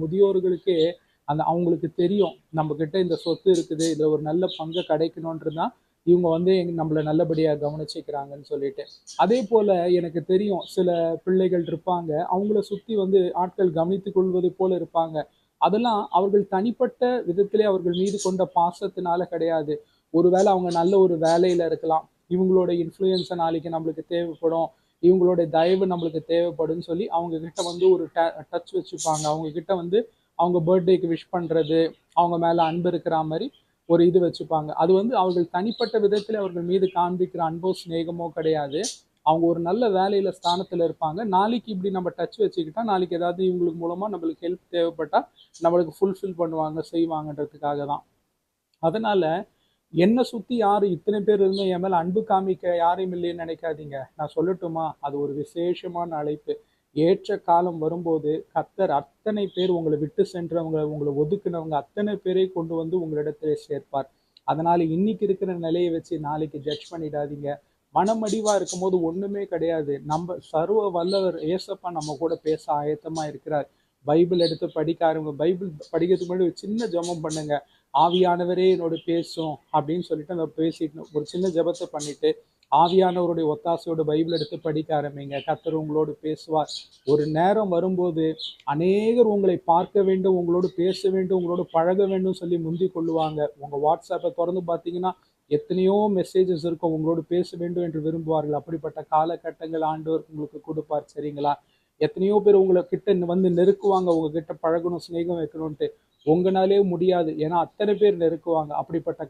முதியோர்களுக்கே அவங்களுக்கு தெரியும் நம்ம கிட்ட இந்த சொத்து இருக்குது, இதுல ஒரு நல்ல பங்கு கிடைக்கணும்ன்றதுதான் இவங்க வந்து நம்மள நல்லபடியா கவனிச்சுக்கிறாங்கன்னு சொல்லிட்டு. அதே போல எனக்கு தெரியும் சில பிள்ளைகள் இருப்பாங்க. அவங்கள சுத்தி வந்து ஆட்கள் கவனித்துக் கொள்வது போல இருப்பாங்க. அதெல்லாம் அவர்கள் தனிப்பட்ட விதத்திலே அவர்கள் மீது கொண்ட பாசத்தினால கிடையாது. ஒருவேளை அவங்க நல்ல ஒரு வேலையில இருக்கலாம். இவங்களோட இன்ஃப்ளூயன்ஸ் நாளைக்கு நம்மளுக்கு தேவைப்படும். இவங்களோட தயவு நம்மளுக்கு தேவைப்படும்னு சொல்லி அவங்க கிட்ட வந்து ஒரு டச் வச்சுப்பாங்க. அவங்க கிட்ட வந்து அவங்க பர்த்டேக்கு விஷ் பண்றது, அவங்க மேல அன்பு இருக்கிற மாரி ஒரு இது வச்சுப்பாங்க. அது வந்து அவர்கள் தனிப்பட்ட விதத்தில அவர்கள் மீது காண்பிக்கிற அன்போ, சிநேகமோ கிடையாது. அவங்க ஒரு நல்ல வேலையில ஸ்தானத்துல இருப்பாங்க. நாளைக்கு இப்படி நம்ம டச் வச்சுக்கிட்டா, நாளைக்கு ஏதாவது இவங்களுக்கு மூலமா நம்மளுக்கு ஹெல்ப் தேவைப்பட்டா, நம்மளுக்கு ஃபுல்ஃபில் பண்ணுவாங்க, செய்வாங்கன்றதுக்காக தான். அதனால என்ன சுத்தி யாரு இத்தனை பேர் இருந்தும் என் மேல அன்பு காமிக்க யாரும் இல்லைன்னு நினைக்காதீங்க. நான் சொல்லட்டுமா? அது ஒரு விசேஷமான அழைப்பு. ஏற்ற காலம் வரும்போது கர்த்தர் அத்தனை பேர் உங்களை விட்டு சென்றவங்க, உங்களை ஒதுக்குனவங்க அத்தனை பேரை கொண்டு வந்து உங்களிடத்திலே சேர்ப்பார். அதனால இன்னைக்கு இருக்கிற நிலையை வச்சு நாளைக்கு ஜட்ஜ் பண்ணிடாதீங்க. மனமடிவா இருக்கும்போது ஒண்ணுமே கிடையாது. நம்ம சர்வ வல்லவர் ஏசப்பா நம்ம கூட பேச ஆயத்தமா இருக்கிறார். பைபிள் எடுத்து படிக்க ஆரம்பிங்க. பைபிள் படிக்கிறதுக்கு முன்னாடி ஒரு சின்ன ஜெபம் பண்ணுங்க. ஆவியானவரே என்னோடு பேசும் அப்படின்னு சொல்லிட்டு அந்த பேசிட்டு ஒரு சின்ன ஜெபத்தை பண்ணிட்டு ஆவியானவருடைய ஒத்தாசையோட பைபிள் எடுத்து படிக்க ஆரம்பிங்க. கர்த்தர் உங்களோடு பேசுவார். ஒரு நேரம் வரும்போது அநேகர் உங்களை பார்க்க வேண்டும், உங்களோடு பேச வேண்டும், உங்களோடு பழக வேண்டும் சொல்லி முந்திக் கொள்ளுவாங்க. உங்க வாட்ஸ்அப்பை திறந்து பார்த்தீங்கன்னா எத்தனையோ மெசேஜஸ் இருக்கும். உங்களோடு பேச வேண்டும் என்று விரும்புவார்கள். அப்படிப்பட்ட காலகட்டங்கள் ஆண்டவர் உங்களுக்கு கொடுப்பார். சரிங்களா? எத்தனையோ பேர் உங்களை கிட்ட வந்து நெருக்குவாங்க, உங்ககிட்ட பழகணும், சிநேகம் வைக்கணும்ட்டு. உங்களாலே முடியாது. ஏன்னா அத்தனை பேர் நெருக்குவாங்க. அப்படிப்பட்ட